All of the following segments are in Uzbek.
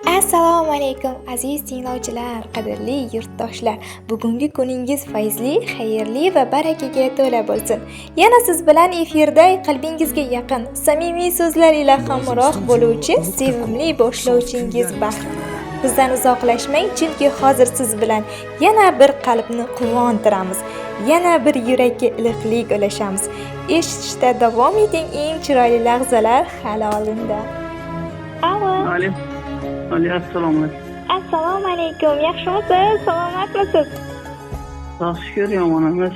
Assalomu alaykum aziz tinglovchilar, qadrli yurtdoshlar. Bugungi kuningiz fayzli, xayrli va barakaga to'la bo'lsin. Yana siz bilan efirda qalbingizga yaqin, samimiy so'zlar ila hamroh bo'luvchi sevimli boshlovchingiz Baxt. Bizdan uzoqlashmang, chunki hozir siz bilan yana bir qalbni quvontiramiz, yana bir yurakka iliqlik ulashamiz. Eshitishda davom eting, eng chiroyli lahzalar hali oldinda. Assalomu alaykum. Assalomu alaykum. Yaxshimisiz? Salomatmisiz? Yaxshi yomon emas.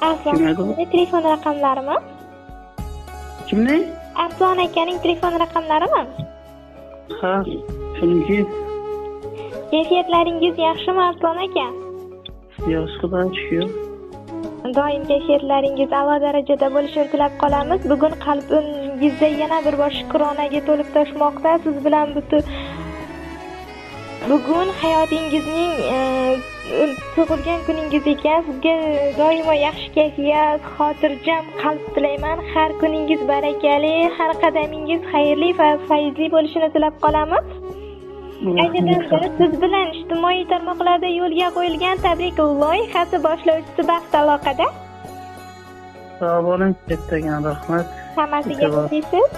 Arslon telefon raqamlarimi? Kimning? Arslon akaning telefon raqamlarimi? Ha, shuniki. Kayfiyatlaringiz yaxshimi Arslon aka? Yaxshi, xudoga shukr. Doim kayfiyatlaringiz a'lo darajada bo'lishini tilab qolamiz. Bugun qalbingizda yana bir bor shukronaga to'lib toshmoqda. Siz bilan bugun hayotingizning tug'ilgan kuningiz ekan. Sizga doimo yaxshi kayfiyat, xotirjam qalb tilayman. Har kuningiz barakali, har qadamingiz xayrli va fayzli bo'lishini tilab qolamiz. Ayniqsa siz bilan ijtimoiy tarmoqlarda yo'lga qo'yilgan tabrik loyihasi boshlovchisi Baxt aloqada. Sog' bo'ling, kattagan rahmat. Hammasiga deysiz.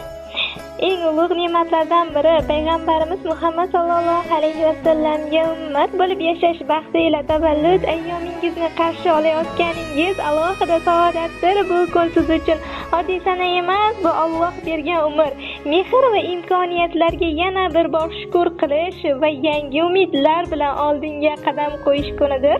Eng ulug' ne'matlardan biri payg'ambarimiz Muhammad sallallohu alayhi vasallamga ummat bo'lib yashash baxti ila tavallud ayyomingizni qarshi olayotganingiz alohida saodatdir. Bu kun siz uchun oddiy sana emas, bu Alloh bergan umr, mehr va imkoniyatlarga yana bir bor shukr qilish va yangi umidlar bilan oldinga qadam qo'yish kunidir.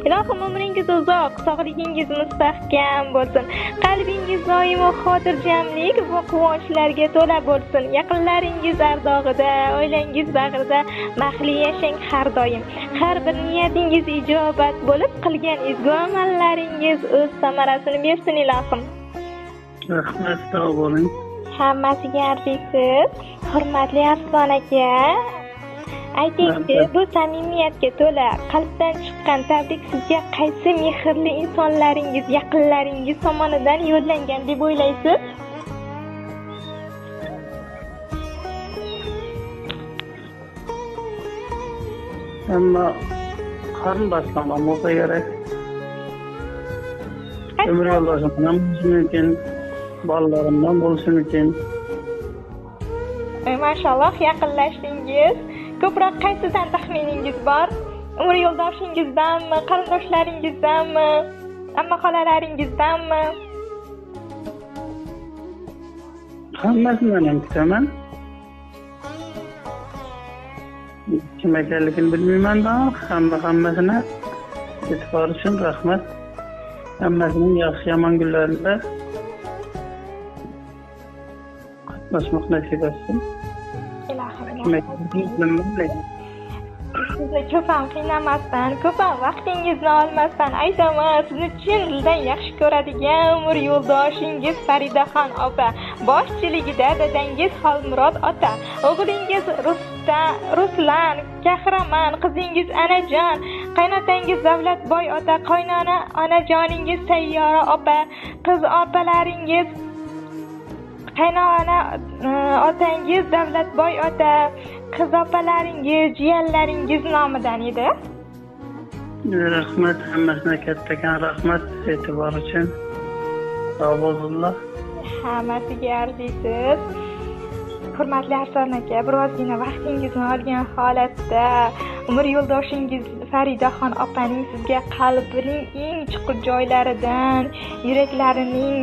Ilohim umringiz uzoq, sog'ligingiz mustahkam bo'lsin. Qalbingiz doimo xotirjamlik va quvonchlarga to'la bo'lsin. Yaqinlaringiz ardog'ida, oilangiz bag'rida baxtli yashang har doim. Har bir niyatingiz ijobat bo'lib, qilgan ezgu amallaringiz o'z samarasini bersin ilohim. Rahmat, sog' bo'ling. Hammasiga arziysiz. Hurmatli Arslon aka, aytingchi, bu samimiyatga to'la qalbdan chiqqan tabrik sizga qaysi mehrli insonlaringiz, yaqinlaringiz tomonidan yo'llangan deb o'ylaysiz? Ammo qarindoshlardan bo'lsa kerak. Umr yo'ldoshimdan bo'lishi mumkin, bolalarimdan bo'lishi mumkin. Mashalloh, yaqinlashdingiz. Ko'proq qaysidan taxminingiz bor? Umr yo'ldoshingizdanmi, qarindoshlaringizdanmi, amma xolalaringizdanmi? Hammasidan ham kutaman. Kim ekanligini bilmayman-da, hammasini e'tibor uchun rahmat. Hammasining yaxshi yomon kunlarida qatnashmoq nasib etsin. Sizni ko'p ham qiynamasdan, ko'p ham vaqtingizni olmasdan aytaman, sizni chin dildan yaxshi ko'radigan umr yo'ldoshingiz Faridaxon opa, boshchiligida dadangiz Xolmurod ota, o'g'lingiz Ruslan, Qahramon, qizingiz Anajon, qaynotangiz Davlatboy ota, qaynona onajoningiz Sayyora opa, qiz opalaringiz qaynona otangiz Davlatboy ota, qiz opalaringiz, jiyanlaringiz nomidan edi. Rahmat, hammasiga kattagan rahmat e'tibor uchun. Sog' bo'linglar. Hammasiga arziysiz. Hurmatli Arslon aka, birozgina vaqtingizni olgan holatda umr yo'ldoshingiz Faridaxon opaning sizga qalbining eng chuqur joylaridan, yuraklarining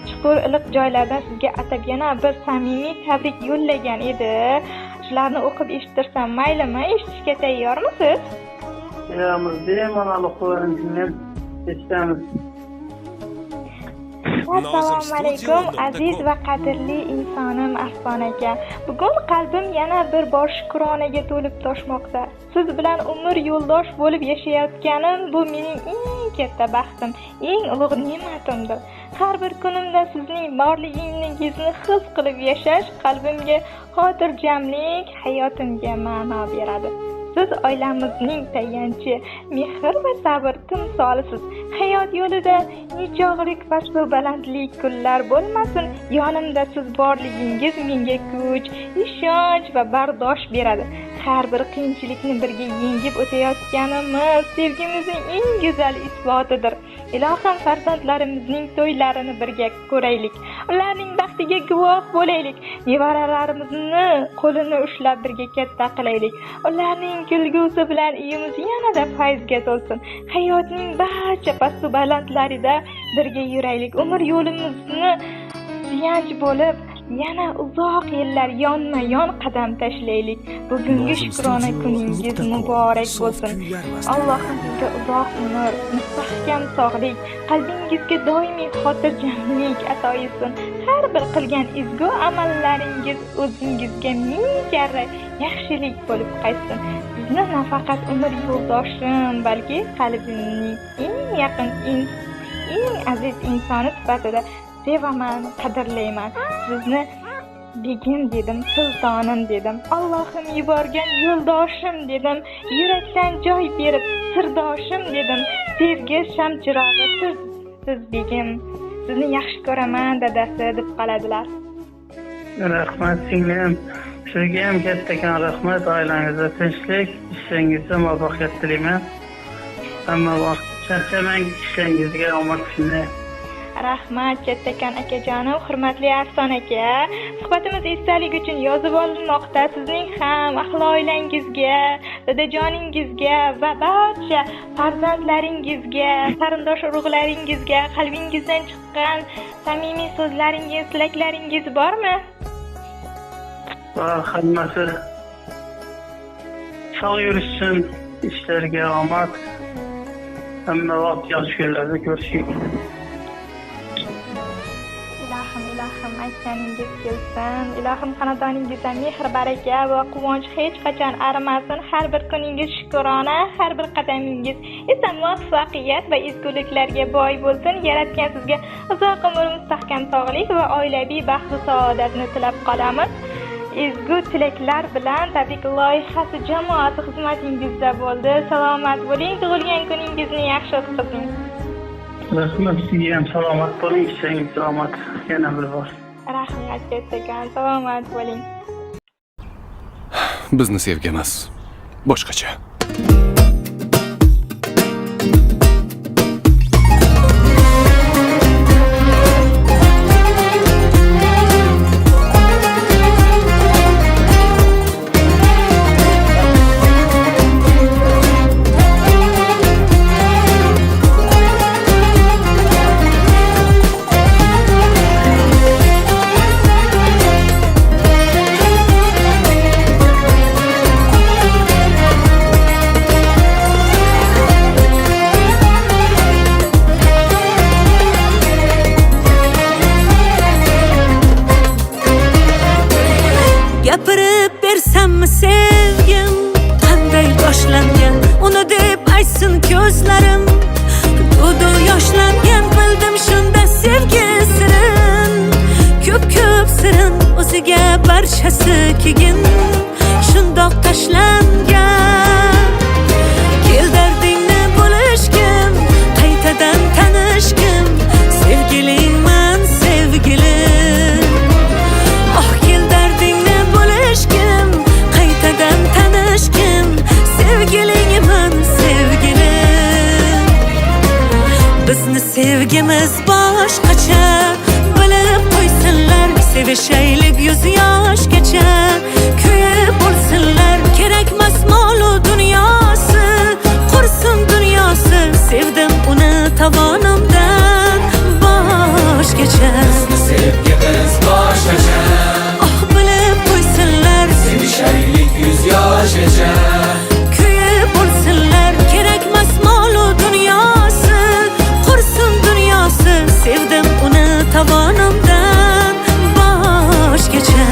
chuqur iliq joylaridan sizga atab yana bir samimiy tabrik yo'llagan edi. Shularni o'qib eshittirsam maylimi? Eshitishga tayyormisiz? Tayyormiz, bemalol o'qib eshitamiz. Assalomu alaykum aziz va qadrli insonim Arslon aka. Bugun qalbim yana bir bor shukronaga to'lib toshmoqda. Siz bilan umr yo'ldosh bo'lib yashayotganim bu mening eng katta baxtim, eng ulug' ne'matimdir. Har bir kunimda sizning borligingizni his qilib yashash qalbimga xotirjamlik, hayotimga ma'no beradi. Siz oilamizning tayanchi, mehr va sabr timsolisiz. Hayot yo'lida nechog'lik past-u balandlik kunlar bo'lmasin, yonimda siz borligingiz menga kuch, ishonch va bardosh beradi. har bir qiyinchilikni birga yengib o'tayotganimiz sevgimizning eng go'zal isbotidir. Ilohim farzandlarimizning to'ylarini birga ko'raylik, ularning baxtiga guvoh bo'laylik, nevaralarimizning qo'lini ushlab birga katta qilaylik, ularning kulgusi bilan uyimiz yanada fayzga to'lsin. Hayotning barcha past-u balandlarida birga yuraylik, umr yo'limizni suyanch bo'lib yana uzoq yillar yonma-yon qadam tashlaylik. Bugungi shukrona kuningiz muborak bo'lsin. Allohim sizga uzoq umr, mustahkam sog'lik, qalbingizga doimiy xotirjamlik ato etsin. Har bir qilgan ezgu amallaringiz o'zingizga ming karra yaxshilik bo'lib qaytsin. Sizni nafaqat umr yo'ldoshim, balki qalbimning eng yaqin, eng aziz insoni sifatida sevaman, qadrlayman. Sizni begim dedim, sultonim dedim, Allohim yuborgan yo'ldoshim dedim, yurakdan joy berib sirdoshim dedim, sevgi shamchirog'i siz begim, sizni yaxshi ko'raman dadasi deb qoladilar. Rahmat singlim. Sizga ham kattakon rahmat. Oilangizda tinchlik, ishlaringizda muvaffaqiyat tilayman. Hamma vaqt charchamang, ishlaringizga omad tilayman. Rahmat kattakon akajonim, hurmatli Afson aka. Suhbatimiz esdalik uchun yozib olinmoqda. Sizning ham ahli oilangizga, dadajoningizga va barcha farzandlaringizga, qarindosh urug'laringizga qalbingizdan chiqqan samimiy so'zlaringiz, tilaklaringiz bormi? Va hammasi sog' yurishsin, ishlariga omad. Hamma vaqt yaxshi kunlarda ko'rishaylik. Ilohim aytganingiz kelsin. Ilohim xonadoningizda mehr, baraka va quvonch hech qachon arimasin. Har bir kuningiz shukrona, har bir qadamingiz esa muvaffaqiyat va ezguliklarga boy bo'lsin. Yaratgan sizga uzoq umr, mustahkam sog'lik va oilaviy baxt va saodatni tilab qolamiz. Ezgu tilaklar bilan tabrik loyihasi jamoati xizmatingizda bo'ldi. Salomat bo'ling, tug'ilgan kuningizni yaxshi o'tkazing. Rahmat, sizga ham salomat bo'ling, ishingizga omad yana bir bor. Rahmat kattakon, salomat bo'ling. Bizni sevgi emas, boshqacha. Gapirib bersammi sevgim qanday boshlangan, uni deb aytsin ko'zlarim. To'du yoshlangan, bildim shunda sevgi sirin, ko'p sirin o'ziga barchasi kegin, shundoq tashlangan. Kel dardingni bo'lishgim, qaytadan tanishgim, sevgilingman sevgilim. Oh kel dardingni bo'lishgim, qaytadan tanishgim, sevgilingman sevgilim. Bizni sevgimiz boshqacha, bilib qo'ysinlar, sevishaylik 100 yoshgacha, kuyib bo'lsinlar. Kerakmas molu dunyosi, qursin dunyosi, sevdim uni tovonimdan boshgacha. Bizni sevgimiz boshqacha, Oh bilib qo'ysinlar, sevishaylik 100 yoshgacha, kuyib bo'lsinlar. Kerakmas molu dunyosi, qursin dunyosi, sevdim uni tovonimdan boshgacha.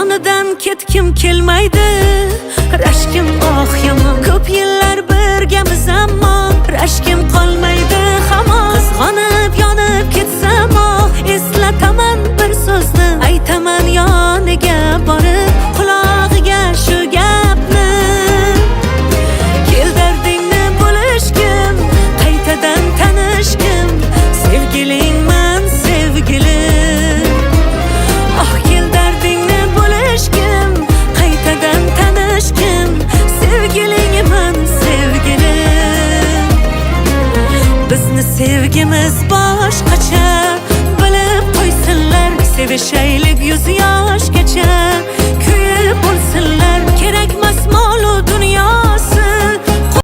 yonidan ketkim kelmaydi. Rashkim oh yomon, ko'p yillar birgamiz ammo rashkim qolmaydi hamon. Qizg'onib yonib ketsam eslataman bir so'zni, aytaman yoniga borib qulog'iga shu gapni. Kel dardingni bo'lishgim, qaytadan tanishgim, sevgilingman sevgilim. Oh kel dardingni bo'lishgim, qaytadan tanishgim, sevgilingman sevgilim. Bizni sevgimiz boshqacha, bilib qo'ysinlar, sevishaylik 100 yoshgacha. Kuyib bo'lsinlar, kerakmas mol-u dunyo.